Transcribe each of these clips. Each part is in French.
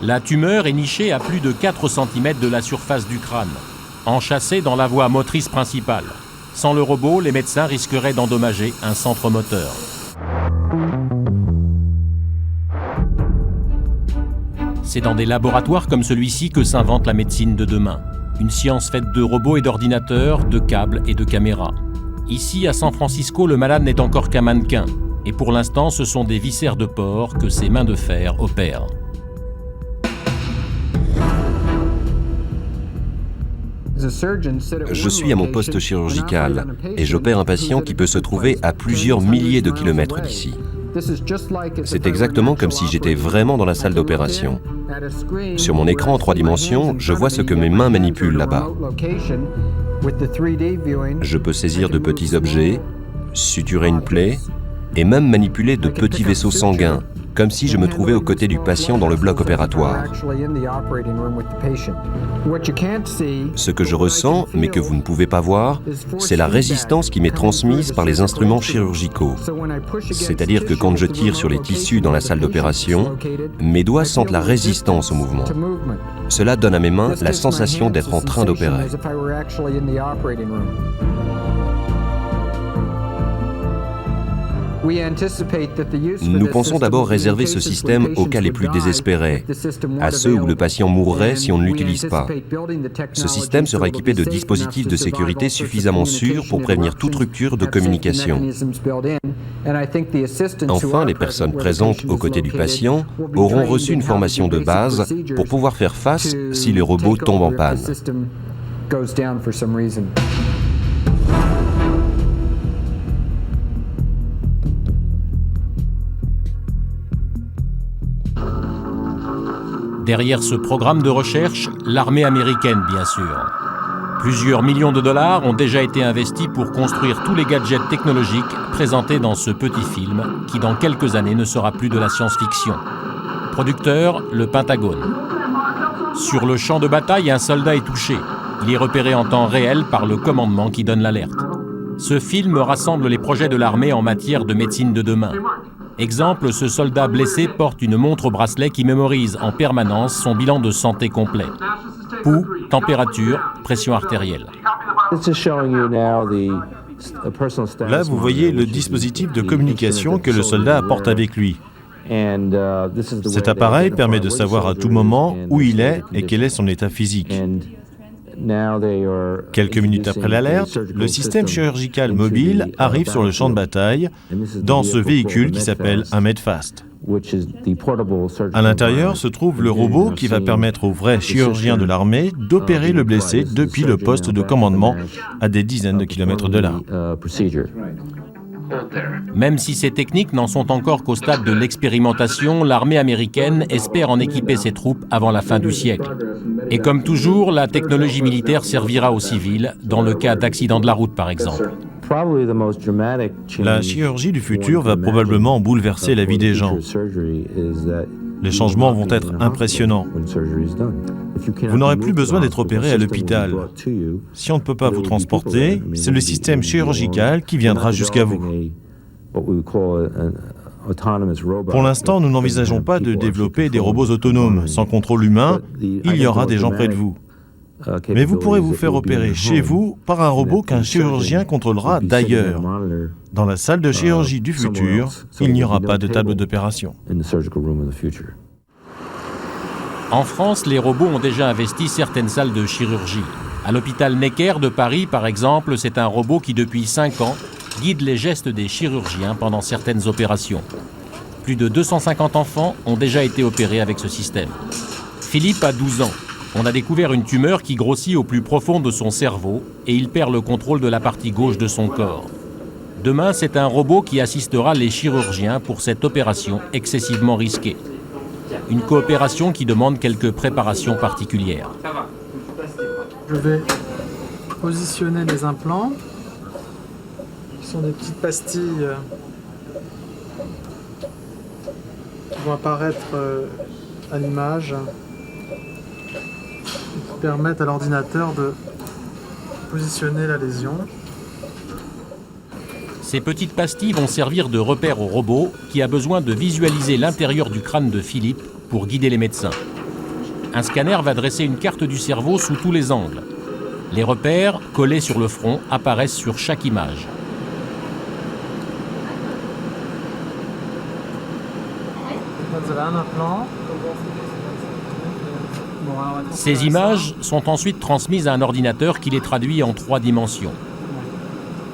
La tumeur est nichée à plus de 4 cm de la surface du crâne, enchâssée dans la voie motrice principale. Sans le robot, les médecins risqueraient d'endommager un centre moteur. C'est dans des laboratoires comme celui-ci que s'invente la médecine de demain. Une science faite de robots et d'ordinateurs, de câbles et de caméras. Ici, à San Francisco, le malade n'est encore qu'un mannequin. Et pour l'instant, ce sont des viscères de porc que ses mains de fer opèrent. Je suis à mon poste chirurgical et j'opère un patient qui peut se trouver à plusieurs milliers de kilomètres d'ici. C'est exactement comme si j'étais vraiment dans la salle d'opération. Sur mon écran en 3 dimensions, je vois ce que mes mains manipulent là-bas. Je peux saisir de petits objets, suturer une plaie et même manipuler de petits vaisseaux sanguins, comme si je me trouvais aux côtés du patient dans le bloc opératoire. Ce que je ressens, mais que vous ne pouvez pas voir, c'est la résistance qui m'est transmise par les instruments chirurgicaux. C'est-à-dire que quand je tire sur les tissus dans la salle d'opération, mes doigts sentent la résistance au mouvement. Cela donne à mes mains la sensation d'être en train d'opérer. Nous pensons d'abord réserver ce système aux cas les plus désespérés, à ceux où le patient mourrait si on ne l'utilise pas. Ce système sera équipé de dispositifs de sécurité suffisamment sûrs pour prévenir toute rupture de communication. Enfin, les personnes présentes aux côtés du patient auront reçu une formation de base pour pouvoir faire face si le robot tombe en panne. Derrière ce programme de recherche, l'armée américaine, bien sûr. Plusieurs millions de dollars ont déjà été investis pour construire tous les gadgets technologiques présentés dans ce petit film, qui dans quelques années ne sera plus de la science-fiction. Producteur, le Pentagone. Sur le champ de bataille, un soldat est touché. Il est repéré en temps réel par le commandement qui donne l'alerte. Ce film rassemble les projets de l'armée en matière de médecine de demain. Exemple, ce soldat blessé porte une montre au bracelet qui mémorise en permanence son bilan de santé complet. Pouls, température, pression artérielle. Là, vous voyez le dispositif de communication que le soldat apporte avec lui. Cet appareil permet de savoir à tout moment où il est et quel est son état physique. Quelques minutes après l'alerte, le système chirurgical mobile arrive sur le champ de bataille dans ce véhicule qui s'appelle un Medfast. À l'intérieur se trouve le robot qui va permettre aux vrais chirurgiens de l'armée d'opérer le blessé depuis le poste de commandement à des dizaines de kilomètres de là. Même si ces techniques n'en sont encore qu'au stade de l'expérimentation, l'armée américaine espère en équiper ses troupes avant la fin du siècle. Et comme toujours, la technologie militaire servira aux civils, dans le cas d'accidents de la route par exemple. La chirurgie du futur va probablement bouleverser la vie des gens. Les changements vont être impressionnants. Vous n'aurez plus besoin d'être opéré à l'hôpital. Si on ne peut pas vous transporter, c'est le système chirurgical qui viendra jusqu'à vous. Pour l'instant, nous n'envisageons pas de développer des robots autonomes. Sans contrôle humain, il y aura des gens près de vous. Mais vous pourrez vous faire opérer chez vous par un robot qu'un chirurgien contrôlera d'ailleurs. Dans la salle de chirurgie du futur, il n'y aura pas de table d'opération. En France, les robots ont déjà investi certaines salles de chirurgie. À l'hôpital Necker de Paris, par exemple, c'est un robot qui, depuis 5 ans, guide les gestes des chirurgiens pendant certaines opérations. Plus de 250 enfants ont déjà été opérés avec ce système. Philippe a 12 ans. On a découvert une tumeur qui grossit au plus profond de son cerveau et il perd le contrôle de la partie gauche de son corps. Demain, c'est un robot qui assistera les chirurgiens pour cette opération excessivement risquée. Une coopération qui demande quelques préparations particulières. Je vais positionner les implants, qui sont des petites pastilles qui vont apparaître à l'image, qui permettent à l'ordinateur de positionner la lésion. Ces petites pastilles vont servir de repère au robot qui a besoin de visualiser l'intérieur du crâne de Philippe pour guider les médecins. un scanner va dresser une carte du cerveau sous tous les angles. Les repères, collés sur le front, apparaissent sur chaque image. Vous avez un implant. Ces images sont ensuite transmises à un ordinateur qui les traduit en 3 dimensions.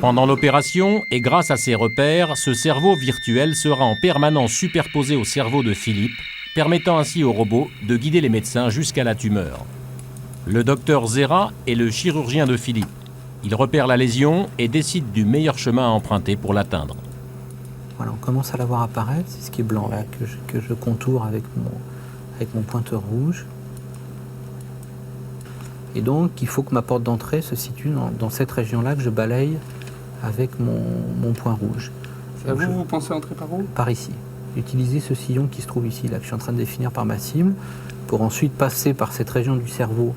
Pendant l'opération, et grâce à ces repères, ce cerveau virtuel sera en permanence superposé au cerveau de Philippe, permettant ainsi au robot de guider les médecins jusqu'à la tumeur. Le docteur Zera est le chirurgien de Philippe. Il repère la lésion et décide du meilleur chemin à emprunter pour l'atteindre. Voilà, on commence à la voir apparaître, c'est ce qui est blanc là, que je contourne avec mon pointeur rouge. Et donc, il faut que ma porte d'entrée se situe dans cette région-là que je balaye avec mon point rouge. Et vous pensez entrer par où? Par ici. Utiliser ce sillon qui se trouve ici, là, que je suis en train de définir par ma cible, pour ensuite passer par cette région du cerveau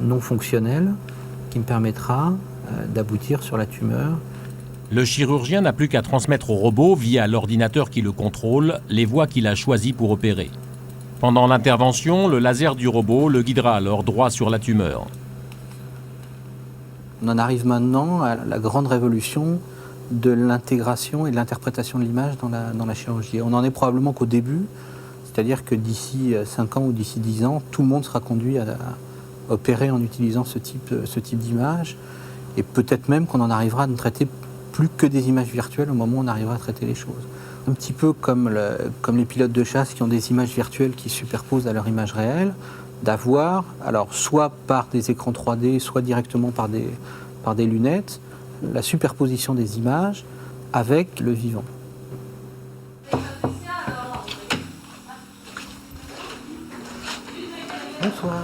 non fonctionnelle qui me permettra d'aboutir sur la tumeur. Le chirurgien n'a plus qu'à transmettre au robot, via l'ordinateur qui le contrôle, les voies qu'il a choisies pour opérer. Pendant l'intervention, le laser du robot le guidera alors droit sur la tumeur. On en arrive maintenant à la grande révolution de l'intégration et de l'interprétation de l'image dans la chirurgie. On n'en est probablement qu'au début, c'est-à-dire que d'ici 5 ans ou d'ici 10 ans, tout le monde sera conduit à opérer en utilisant ce type d'image, et peut-être même qu'on en arrivera à ne traiter plus que des images virtuelles au moment où on arrivera à traiter les choses. Un petit peu comme les pilotes de chasse qui ont des images virtuelles qui superposent à leur image réelle, d'avoir, alors soit par des écrans 3D, soit directement par des lunettes, la superposition des images avec le vivant. Bonsoir.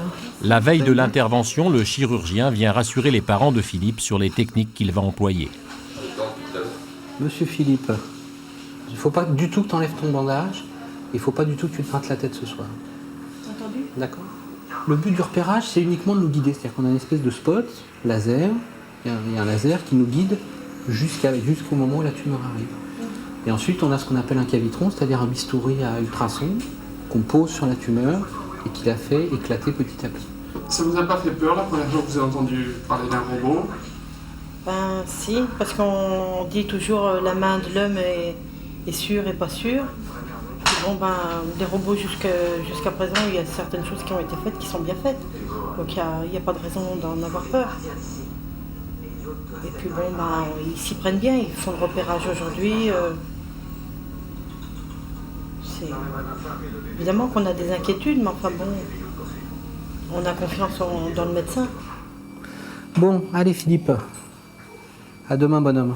La veille de l'intervention, le chirurgien vient rassurer les parents de Philippe sur les techniques qu'il va employer. Monsieur Philippe, il ne faut pas du tout que tu enlèves ton bandage, il ne faut pas du tout que tu te grattes la tête ce soir. Entendu ? D'accord. Le but du repérage, c'est uniquement de nous guider. C'est-à-dire qu'on a une espèce de spot, laser, il y a un laser qui nous guide jusqu'au moment où la tumeur arrive. Et ensuite, on a ce qu'on appelle un cavitron, c'est-à-dire un bistouri à ultrasons qu'on pose sur la tumeur et qui la fait éclater petit à petit. Ça vous a pas fait peur la première fois que vous avez entendu parler d'un robot? Ben si, parce qu'on dit toujours la main de l'homme est sûre et pas sûre. Et bon ben, des robots jusqu'à présent, il y a certaines choses qui ont été faites qui sont bien faites. Donc il n'y a pas de raison d'en avoir peur. Et puis bon ben, ils s'y prennent bien, ils font le repérage aujourd'hui. Évidemment qu'on a des inquiétudes, mais enfin bon, on a confiance dans le médecin. Bon, allez Philippe, à demain bonhomme.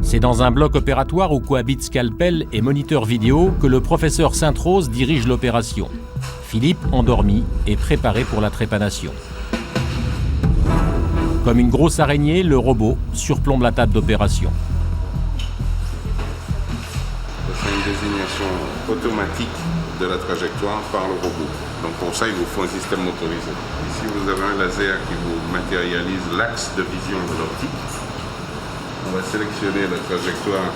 C'est dans un bloc opératoire où cohabitent scalpel et moniteur vidéo que le professeur Sainte-Rose dirige l'opération. Philippe, endormi, est préparé pour la trépanation. Comme une grosse araignée, le robot surplombe la table d'opération. C'est une désignation automatique de la trajectoire par le robot. Donc pour ça, il vous faut un système motorisé. Ici, vous avez un laser qui vous matérialise l'axe de vision de l'optique. On va sélectionner la trajectoire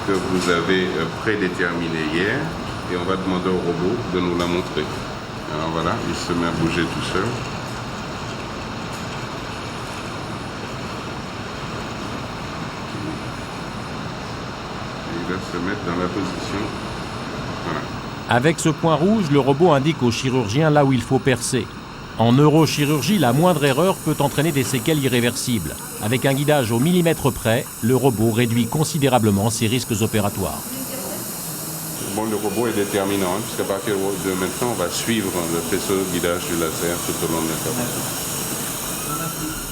que vous avez prédéterminée hier et on va demander au robot de nous la montrer. Alors voilà, il se met à bouger tout seul. Et il va se mettre dans la position. Voilà. Avec ce point rouge, le robot indique au chirurgien là où il faut percer. En neurochirurgie, la moindre erreur peut entraîner des séquelles irréversibles. Avec un guidage au millimètre près, le robot réduit considérablement ses risques opératoires. Bon, le robot est déterminant, hein, puisqu'à partir de maintenant, on va suivre le faisceau de guidage du laser tout au long de l'intervention.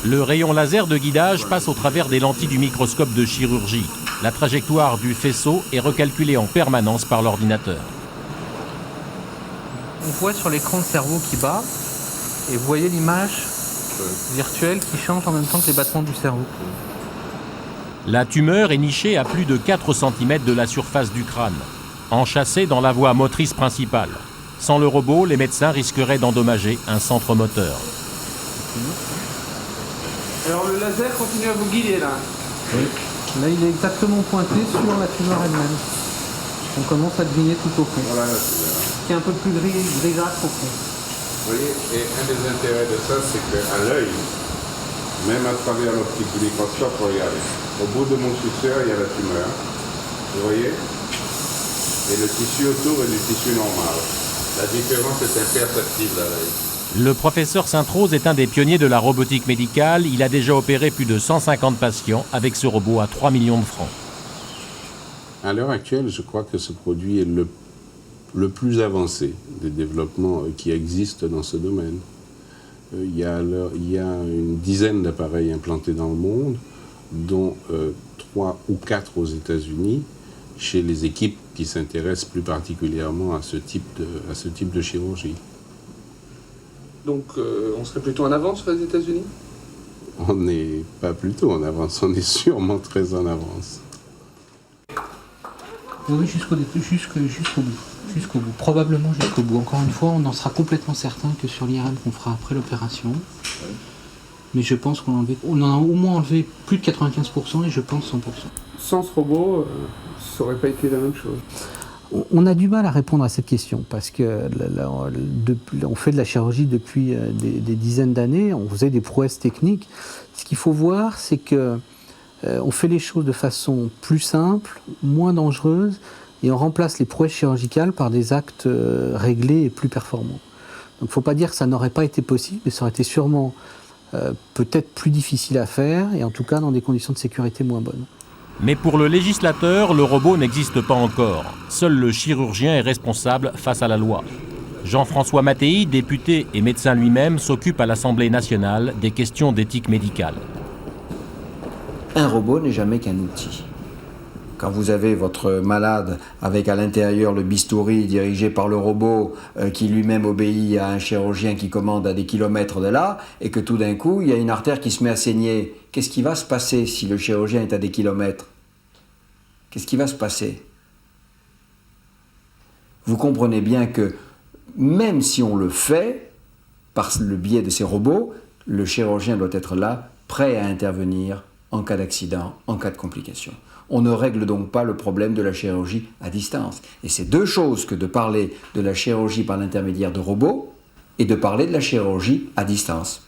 Le rayon laser de guidage passe au travers des lentilles du microscope de chirurgie. La trajectoire du faisceau est recalculée en permanence par l'ordinateur. On voit sur l'écran le cerveau qui bat, et vous voyez l'image virtuelle qui change en même temps que les battements du cerveau. La tumeur est nichée à plus de 4 cm de la surface du crâne, enchâssée dans la voie motrice principale. Sans le robot, les médecins risqueraient d'endommager un centre moteur. Alors le laser continue à vous guider là. Oui. Là, il est exactement pointé sur la tumeur elle-même. On commence à deviner tout au fond. Voilà, c'est là. Qui est un peu plus grisâtre au fond. Vous voyez, et un des intérêts de ça, c'est qu'à l'œil, même à travers l'optique du microscope, regardez, au bout de mon suceur, il y a la tumeur. Vous voyez? Et le tissu autour est du tissu normal. La différence est imperceptible à l'œil. Le professeur Sainte-Rose est un des pionniers de la robotique médicale. Il a déjà opéré plus de 150 patients avec ce robot à 3 millions de francs. À l'heure actuelle, je crois que ce produit est le plus avancé des développements qui existent dans ce domaine. Il y a une dizaine d'appareils implantés dans le monde, dont 3 ou 4 aux États-Unis, chez les équipes qui s'intéressent plus particulièrement à ce type de chirurgie. Donc on serait plutôt en avance sur les États-Unis? On n'est pas plutôt en avance, on est sûrement très en avance. Oui, jusqu'au bout. Jusqu'au bout. Probablement jusqu'au bout. Encore une fois, on en sera complètement certain que sur l'IRM qu'on fera après l'opération. Mais je pense qu'on en a au moins enlevé plus de 95% et je pense 100%. Sans ce robot, ça n'aurait pas été la même chose. On a du mal à répondre à cette question parce que on fait de la chirurgie depuis des dizaines d'années, on faisait des prouesses techniques. Ce qu'il faut voir, c'est que on fait les choses de façon plus simple, moins dangereuse, et on remplace les prouesses chirurgicales par des actes réglés et plus performants. Donc il ne faut pas dire que ça n'aurait pas été possible, mais ça aurait été sûrement peut-être plus difficile à faire, et en tout cas dans des conditions de sécurité moins bonnes. Mais pour le législateur, le robot n'existe pas encore. Seul le chirurgien est responsable face à la loi. Jean-François Mattei, député et médecin lui-même, s'occupe à l'Assemblée nationale des questions d'éthique médicale. Un robot n'est jamais qu'un outil. Quand vous avez votre malade avec à l'intérieur le bistouri dirigé par le robot qui lui-même obéit à un chirurgien qui commande à des kilomètres de là, et que tout d'un coup il y a une artère qui se met à saigner, qu'est-ce qui va se passer si le chirurgien est à des kilomètres? Qu'est-ce qui va se passer? Vous comprenez bien que même si on le fait par le biais de ces robots, le chirurgien doit être là, prêt à intervenir en cas d'accident, en cas de complication. On ne règle donc pas le problème de la chirurgie à distance. Et c'est deux choses que de parler de la chirurgie par l'intermédiaire de robots et de parler de la chirurgie à distance.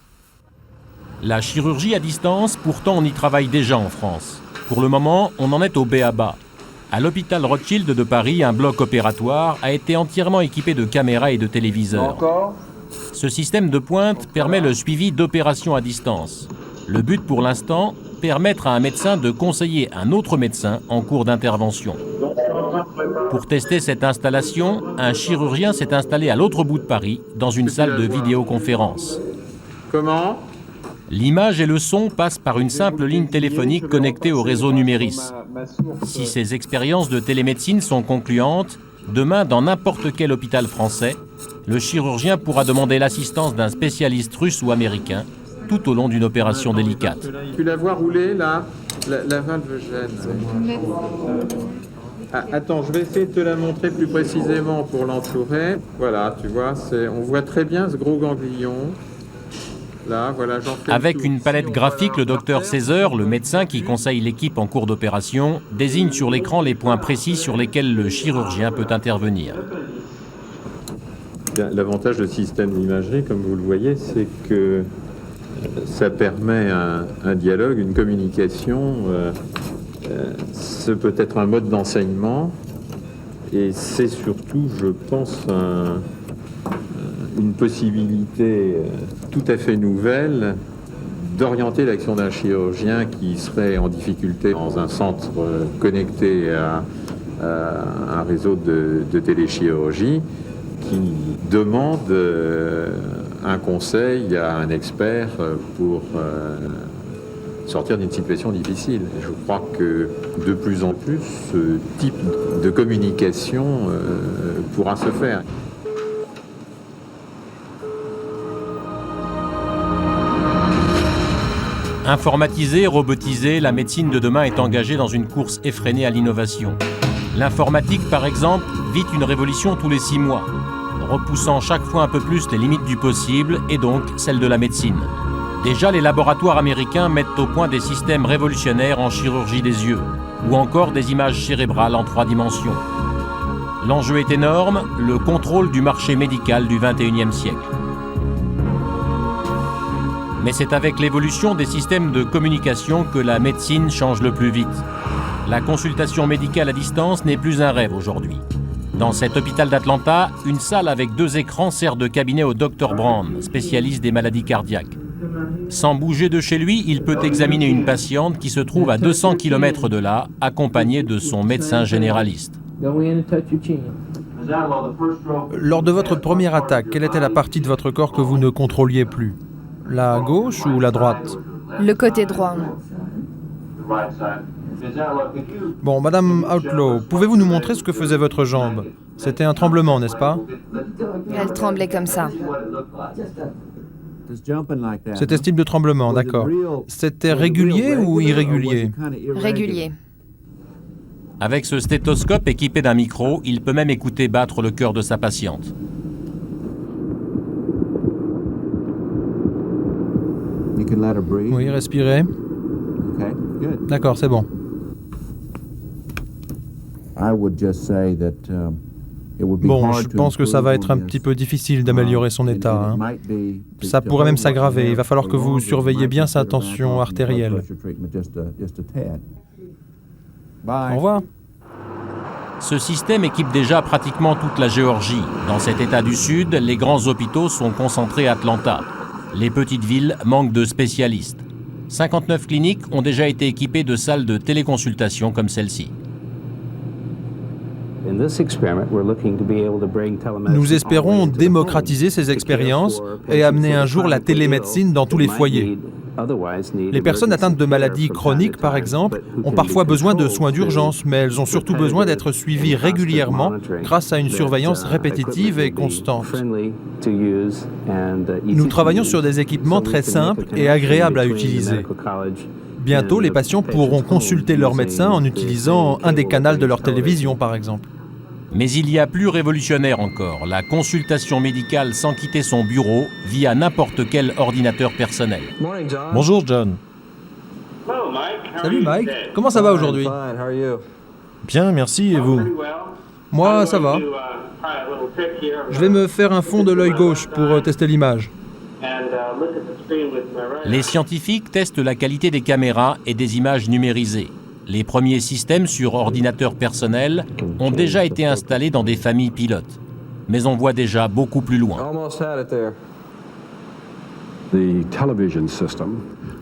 La chirurgie à distance, pourtant on y travaille déjà en France. Pour le moment, on en est au b.a.-ba. À l'hôpital Rothschild de Paris, un bloc opératoire a été entièrement équipé de caméras et de téléviseurs. Ce système de pointe permet le suivi d'opérations à distance. Le but pour l'instant, permettre à un médecin de conseiller un autre médecin en cours d'intervention. Pour tester cette installation, un chirurgien s'est installé à l'autre bout de Paris, dans une salle de vidéoconférence. Comment? L'image et le son passent par une simple ligne téléphonique connectée au réseau Numéris. Si ces expériences de télémédecine sont concluantes, demain, dans n'importe quel hôpital français, le chirurgien pourra demander l'assistance d'un spécialiste russe ou américain tout au long d'une opération délicate. Tu la vois rouler là, la valve gêne. Attends, je vais essayer de te la montrer plus précisément pour l'entourer. Voilà, tu vois, on voit très bien ce gros ganglion. Là, voilà, j'en fais Avec une palette graphique, le docteur Césaire, le médecin qui conseille l'équipe en cours d'opération, désigne sur l'écran les points précis sur lesquels le chirurgien peut intervenir. L'avantage de système d'imagerie, comme vous le voyez, c'est que ça permet un dialogue, une communication. Ce peut être un mode d'enseignement et c'est surtout, je pense, une possibilité tout à fait nouvelle d'orienter l'action d'un chirurgien qui serait en difficulté dans un centre connecté à un réseau de téléchirurgie, qui demande un conseil à un expert pour sortir d'une situation difficile. Je crois que de plus en plus, ce type de communication pourra se faire. Informatisée, robotisée, la médecine de demain est engagée dans une course effrénée à l'innovation. L'informatique, par exemple, vit une révolution tous les 6 mois, repoussant chaque fois un peu plus les limites du possible et donc celles de la médecine. Déjà, les laboratoires américains mettent au point des systèmes révolutionnaires en chirurgie des yeux, ou encore des images cérébrales en 3 dimensions. L'enjeu est énorme, le contrôle du marché médical du XXIe siècle. Mais c'est avec l'évolution des systèmes de communication que la médecine change le plus vite. La consultation médicale à distance n'est plus un rêve aujourd'hui. Dans cet hôpital d'Atlanta, une salle avec 2 écrans sert de cabinet au Dr Brown, spécialiste des maladies cardiaques. Sans bouger de chez lui, il peut examiner une patiente qui se trouve à 200 km de là, accompagnée de son médecin généraliste. Lors de votre première attaque, quelle était la partie de votre corps que vous ne contrôliez plus? La gauche ou la droite? Le côté droit. Bon, Madame Outlaw, pouvez-vous nous montrer ce que faisait votre jambe? C'était un tremblement, n'est-ce pas? Elle tremblait comme ça. C'était ce type de tremblement, d'accord. C'était régulier ou irrégulier? Régulier. Avec ce stéthoscope équipé d'un micro, il peut même écouter battre le cœur de sa patiente. Oui, respirez. D'accord, c'est bon. Bon, je pense que ça va être un petit peu difficile d'améliorer son état. Ça pourrait même s'aggraver. Il va falloir que vous surveilliez bien sa tension artérielle. Au revoir. Ce système équipe déjà pratiquement toute la Géorgie. Dans cet État du Sud, les grands hôpitaux sont concentrés à Atlanta. Les petites villes manquent de spécialistes. 59 cliniques ont déjà été équipées de salles de téléconsultation comme celle-ci. Nous espérons démocratiser ces expériences et amener un jour la télémédecine dans tous les foyers. Les personnes atteintes de maladies chroniques, par exemple, ont parfois besoin de soins d'urgence, mais elles ont surtout besoin d'être suivies régulièrement grâce à une surveillance répétitive et constante. Nous travaillons sur des équipements très simples et agréables à utiliser. Bientôt, les patients pourront consulter leur médecin en utilisant un des canaux de leur télévision, par exemple. Mais il y a plus révolutionnaire encore, la consultation médicale sans quitter son bureau via n'importe quel ordinateur personnel. Bonjour John. Salut Mike, comment ça va aujourd'hui? Bien, merci, et vous? Moi, ça va. Je vais me faire un fond de l'œil gauche pour tester l'image. Les scientifiques testent la qualité des caméras et des images numérisées. Les premiers systèmes sur ordinateur personnel ont déjà été installés dans des familles pilotes. Mais on voit déjà beaucoup plus loin.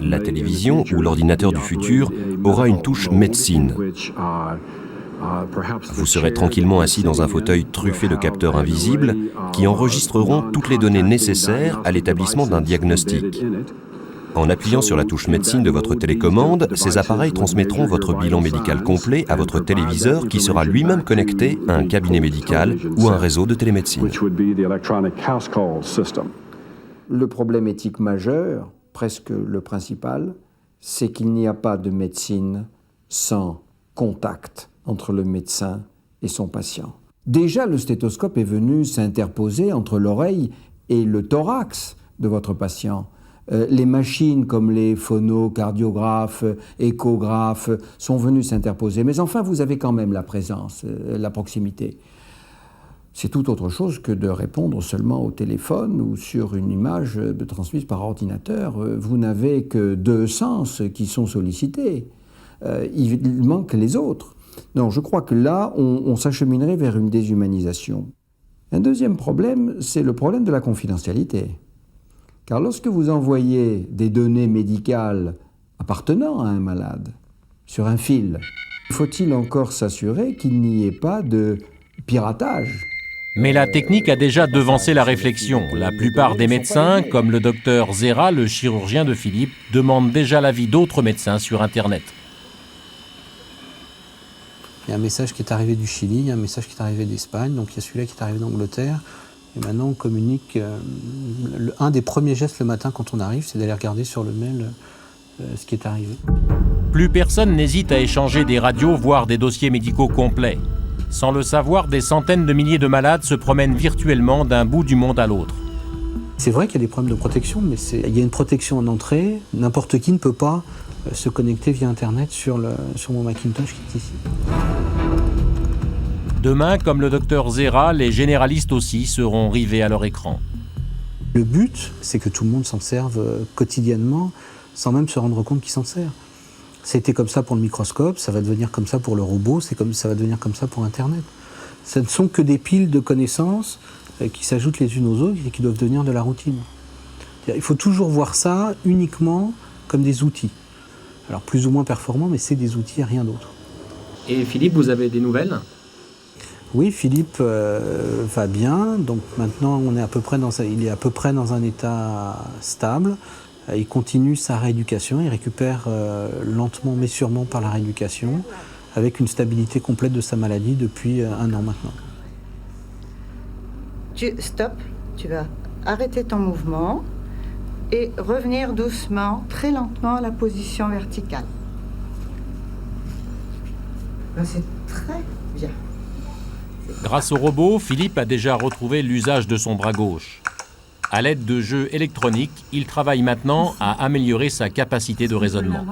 La télévision ou l'ordinateur du futur aura une touche médecine. Vous serez tranquillement assis dans un fauteuil truffé de capteurs invisibles qui enregistreront toutes les données nécessaires à l'établissement d'un diagnostic. En appuyant sur la touche médecine de votre télécommande, ces appareils transmettront votre bilan médical complet à votre téléviseur qui sera lui-même connecté à un cabinet médical ou un réseau de télémédecine. Le problème éthique majeur, presque le principal, c'est qu'il n'y a pas de médecine sans contact entre le médecin et son patient. Déjà, le stéthoscope est venu s'interposer entre l'oreille et le thorax de votre patient. Les machines comme les phonocardiographes, échographes sont venues s'interposer. Mais enfin, vous avez quand même la présence, la proximité. C'est tout autre chose que de répondre seulement au téléphone ou sur une image transmise par ordinateur. Vous n'avez que 2 sens qui sont sollicités. Il manque les autres. Non, je crois que là, on s'acheminerait vers une déshumanisation. Un deuxième problème, c'est le problème de la confidentialité. Car lorsque vous envoyez des données médicales appartenant à un malade sur un fil, faut-il encore s'assurer qu'il n'y ait pas de piratage? Mais la technique a déjà devancé la réflexion. La plupart des médecins, comme le docteur Zera, le chirurgien de Philippe, demandent déjà l'avis d'autres médecins sur Internet. Il y a un message qui est arrivé du Chili, il y a un message qui est arrivé d'Espagne, donc il y a celui-là qui est arrivé d'Angleterre. Et maintenant, on communique. Un des premiers gestes le matin quand on arrive, c'est d'aller regarder sur le mail ce qui est arrivé. Plus personne n'hésite à échanger des radios, voire des dossiers médicaux complets. Sans le savoir, des centaines de milliers de malades se promènent virtuellement d'un bout du monde à l'autre. C'est vrai qu'il y a des problèmes de protection, mais il y a une protection en entrée. N'importe qui ne peut pas se connecter via Internet sur mon Macintosh qui est ici. Demain, comme le docteur Zera, les généralistes aussi seront rivés à leur écran. Le but, c'est que tout le monde s'en serve quotidiennement, sans même se rendre compte qu'il s'en sert. C'était comme ça pour le microscope, ça va devenir comme ça pour le robot, ça va devenir comme ça pour Internet. Ce ne sont que des piles de connaissances qui s'ajoutent les unes aux autres et qui doivent devenir de la routine. Il faut toujours voir ça uniquement comme des outils. Alors plus ou moins performants, mais c'est des outils et rien d'autre. Et Philippe, vous avez des nouvelles ? Oui, Philippe va bien. Donc maintenant, il est à peu près dans un état stable. Il continue sa rééducation, il récupère lentement mais sûrement par la rééducation, avec une stabilité complète de sa maladie depuis 1 an maintenant. Stop, tu vas arrêter ton mouvement et revenir doucement, très lentement à la position verticale. Là, c'est très bien. Grâce au robot, Philippe a déjà retrouvé l'usage de son bras gauche. À l'aide de jeux électroniques, il travaille maintenant à améliorer sa capacité de raisonnement.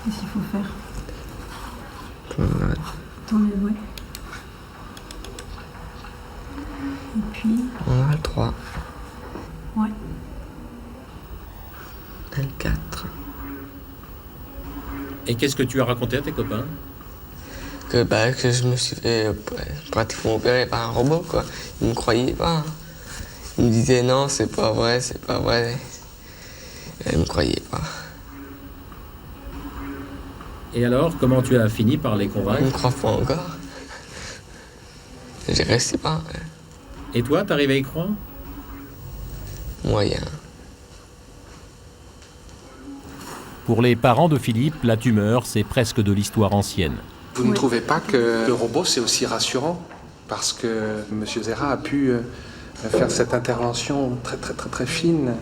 Qu'est-ce qu'il faut faire? Tourner, ouais. Et puis... On a le 3. Ouais. L4. Et qu'est-ce que tu as raconté à tes copains? Que je me suis fait pratiquement opérer par un robot, quoi. Ils ne me croyaient pas. Ils me disaient non, c'est pas vrai, c'est pas vrai. Ils ne me croyaient pas. Et alors, comment tu as fini par les convaincre? Ils ne me croient pas encore. J'y restais pas. Et toi, t'arrives à y croire? Moyen. Pour les parents de Philippe, la tumeur, c'est presque de l'histoire ancienne. Vous ne trouvez pas que le robot, c'est aussi rassurant? Parce que M. Zera a pu faire cette intervention très fine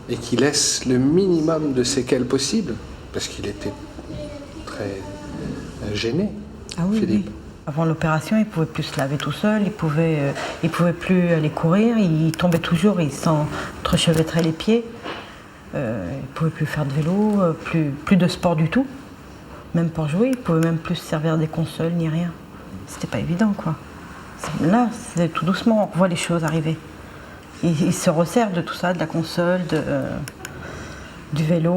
et qui laisse le minimum de séquelles possible, parce qu'il était très gêné, ah oui, Philippe. Oui. Avant l'opération, il ne pouvait plus se laver tout seul, il pouvait plus aller courir, il tombait toujours, il s'entrechevêtrait les pieds. Il ne pouvait plus faire de vélo, plus de sport du tout. Même pour jouer, il ne pouvait même plus se servir des consoles ni rien. C'était pas évident, quoi. Là, c'est tout doucement, on voit les choses arriver. Il se resserre de tout ça, de la console, du vélo.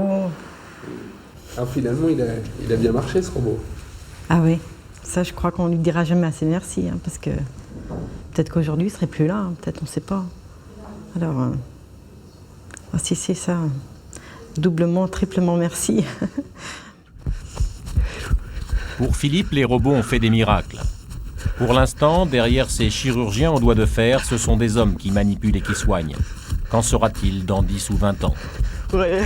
Alors finalement, il a bien marché, ce robot. Ah oui, ça, je crois qu'on ne lui dira jamais assez merci, hein, parce que peut-être qu'aujourd'hui, il ne serait plus là, hein, peut-être, on ne sait pas. Alors, si c'est ça, doublement, triplement merci. Pour Philippe, les robots ont fait des miracles. Pour l'instant, derrière ces chirurgiens en doigts de fer, ce sont des hommes qui manipulent et qui soignent. Qu'en sera-t-il dans 10 ou 20 ans? Ouais.